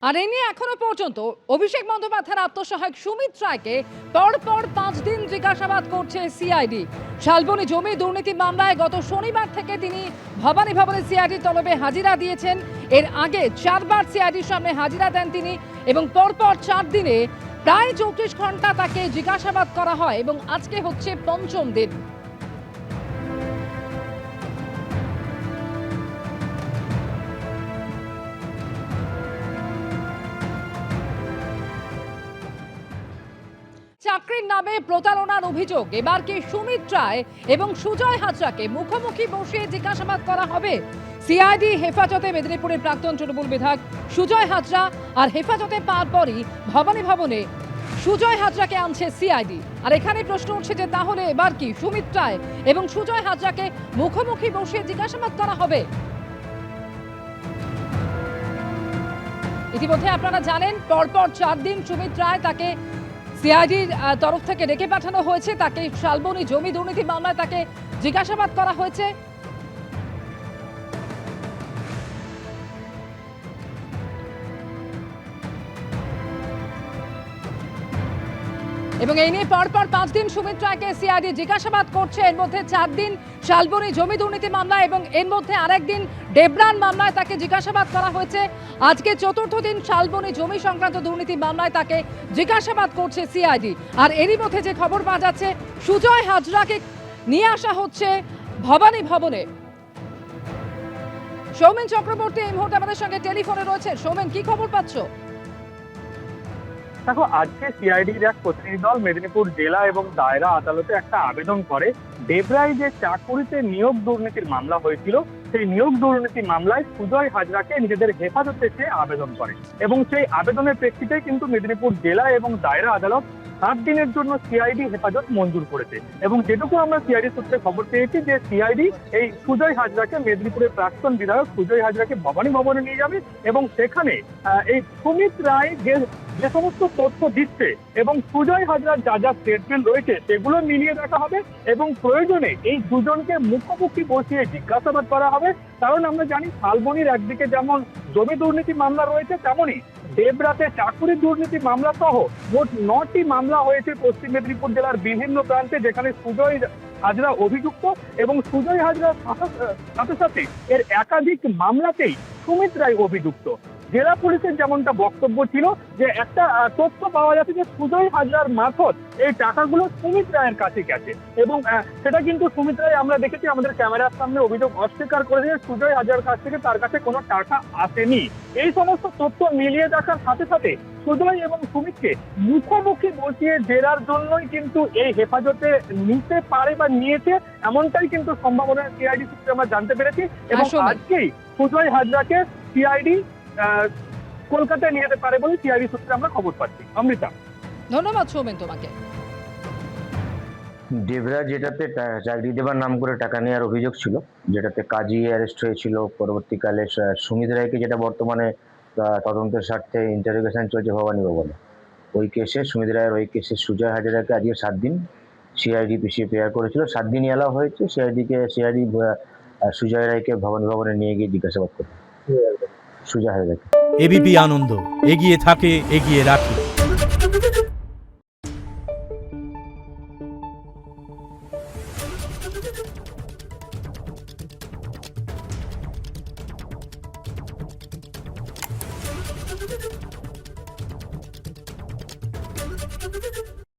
আর এ নিয়ে এখনো পর্যন্ত অভিষেক বন্দ্যোপাধ্যায়ের আত্মসহায়ক সুমিত রায়কে পরপর 5 দিন জিজ্ঞাসাবাদ করছে সিআইডি। শালবনী জমি দুর্নীতি মামলায় গত শনিবার থেকে তিনি ভবানী ভবনে সিআইডির তলবে হাজিরা দিয়েছেন। এর আগে 4 বার সিআইডির সামনে হাজিরা দেন তিনি এবং পরপর 4 দিনে প্রায় 34 ঘন্টা তাকে জিজ্ঞাসাবাদ করা হয় এবং আজকে হচ্ছে 5ম দিন। চাকরির নামে প্রতারণার অভিযোগ এবার কি সুমিত রায় এবং সুজয় হাজরাকে মুখোমুখি বসিয়ে জিজ্ঞাসাবাদ করা হবে? সিআইডি হেফাজতে মেদিনীপুরের প্রাক্তন তৃণমূল বিধায়ক সুজয় হাজরা আর হেফাজতে পাওয়ার পরই ভবানী ভবনে সুজয় হাজরাকে আনছে সিআইডি। আর এখানে প্রশ্ন উঠছে যে তাহলে এবার কি সুমিত রায় এবং সুজয় হাজরাকে মুখোমুখি বসিয়ে জিজ্ঞাসাবাদ করা হবে? ইতিমধ্যে আপনারা জানেন পরপর 4 দিন সুমিত রায় তাকে সিআইডির তরফ থেকে ডেকে পাঠানো হয়েছে। তাকে শালবনী জমি দুর্নীতি মামলায় তাকে জিজ্ঞাসাবাদ করা হয়েছে। এবং এই নিয়ে পরপর 5 দিন সুমিত রায়কে সিআইডি জিজ্ঞাসাবাদ করছে। এর মধ্যে 4 দিন শালবনী জমি দুর্নীতি মামলা এবং এর মধ্যে আরেকদিন ডেবরান মামলায় তাকে জিজ্ঞাসাবাদ করা হয়েছে। আজকে 4র্থ দিন শালবনী জমি সংক্রান্ত দুর্নীতি মামলায় তাকে জিজ্ঞাসাবাদ করছে সিআইডি। আর এরই মধ্যে যে খবর পাওয়া যাচ্ছে সুজয় হাজরাকে নিয়ে আসা হচ্ছে ভবানী ভবনে। সৌমেন চক্রবর্তী এই মুহূর্তে আমাদের সঙ্গে টেলিফোনে রয়েছে। সৌমেন, কি খবর পাচ্ছ? দেখো, আজকে সিআইডির এক প্রতিনিধি দল মেদিনীপুর জেলা এবং দায়রা আদালতে একটা আবেদন করে ডেবরায় যে চাকুরিতে নিয়োগ দুর্নীতির মামলা হয়েছিল সেই নিয়োগ দুর্নীতি মামলায় সুজয় হাজরাকে নিজেদের হেফাজতে সে আবেদন করে এবং সেই আবেদনের প্রেক্ষিতে কিন্তু মেদিনীপুর জেলা এবং দায়রা আদালত 7 দিনের জন্য সিআইডি হেফাজত মঞ্জুর করেছে। এবং যেটুকু আমরা সিআইডি সূত্রে খবর পেয়েছি যে সিআইডি এই সুজয় হাজরাকে, মেদিনীপুরের প্রাক্তন বিধায়ক সুজয় হাজরাকে ভবানী ভবনে নিয়ে যাবে এবং সেখানে এই সুমিত রায় যে সমস্ত তথ্য দিচ্ছে এবং সুজয় হাজরার যা যা স্টেটমেন্ট রয়েছে সেগুলো মিলিয়ে দেখা হবে এবং প্রয়োজনে এই দুজনকে মুখোমুখি বসিয়ে জিজ্ঞাসাবাদ করা হবে। কারণ আমরা জানি শালবনীর একদিকে যেমন জমি দুর্নীতি মামলা রয়েছে, তেমনই দেবরাতে চাকুরি দুর্নীতি মামলা সহ মোট 9টি মামলা হয়েছে পশ্চিম মেদিনীপুর জেলার বিভিন্ন প্রান্তে, যেখানে সুজয় হাজরা অভিযুক্ত এবং সুজয় হাজরার সাথে সাথে এর একাধিক মামলাতেই সুমিত রায় অভিযুক্ত। জেলা পুলিশের যেমনটা বক্তব্য ছিল যে একটা তথ্য পাওয়া যাচ্ছে যে সুজয় হাজরার মারফত এই টাকাগুলো সুমিত রায়ের কাছে গেছে এবং সেটা কিন্তু সুমিত রায় আমরা দেখেছি আমাদের ক্যামেরার সামনে অভিযোগ অস্বীকার করেছে যে সুজয় হাজরার কাছ থেকে তার কাছে কোনো টাকা আসেনি। এই সমস্ত তথ্য মিলিয়ে দেখার সাথে সাথে সুজয় এবং সুমিতকে মুখোমুখি বসিয়ে জেরার জন্যই কিন্তু এই হেফাজতে নিতে পারে বা নিয়েছে, এমনটাই কিন্তু সম্ভাবনা সিআইডি সূত্রে আমরা জানতে পেরেছি। এবং আজকেই সুজয় হাজরাকে সিআইডি কলকাতায় নিয়ে যেতে পারে বলে সিআইডি সূত্রে আমরা খবর পাচ্ছি। অমৃতা, ধন্যবাদ সৌমেন তোমাকে। ডেবরা যেটাতে চাকরি দেবার নাম করে টাকা নেওয়ার অভিযোগ ছিল, যেটাতে কাজী অ্যারেস্ট হয়েছিল, পরবর্তীকালে সুমিত রায়কে যেটা বর্তমানে তদন্তের স্বার্থে ইন্টারোগেশন চলছে ভবানী ভবনে, ওই কেসে সুমিত রায়ের ওই কেসে সুজয় হাজরাকে আজকে 7 দিন সিআইডি পিছিয়ে প্রেয়ার করেছিল। 7 দিনই এলাও হয়েছে। সিআইডি সুজয় রায়কে ভবানী ভবনে নিয়ে গিয়ে জিজ্ঞাসাবাদ করে সুজয় হাজরাকে। এবিপি আনন্দ, এগিয়ে থাকে, এগিয়ে রাখে।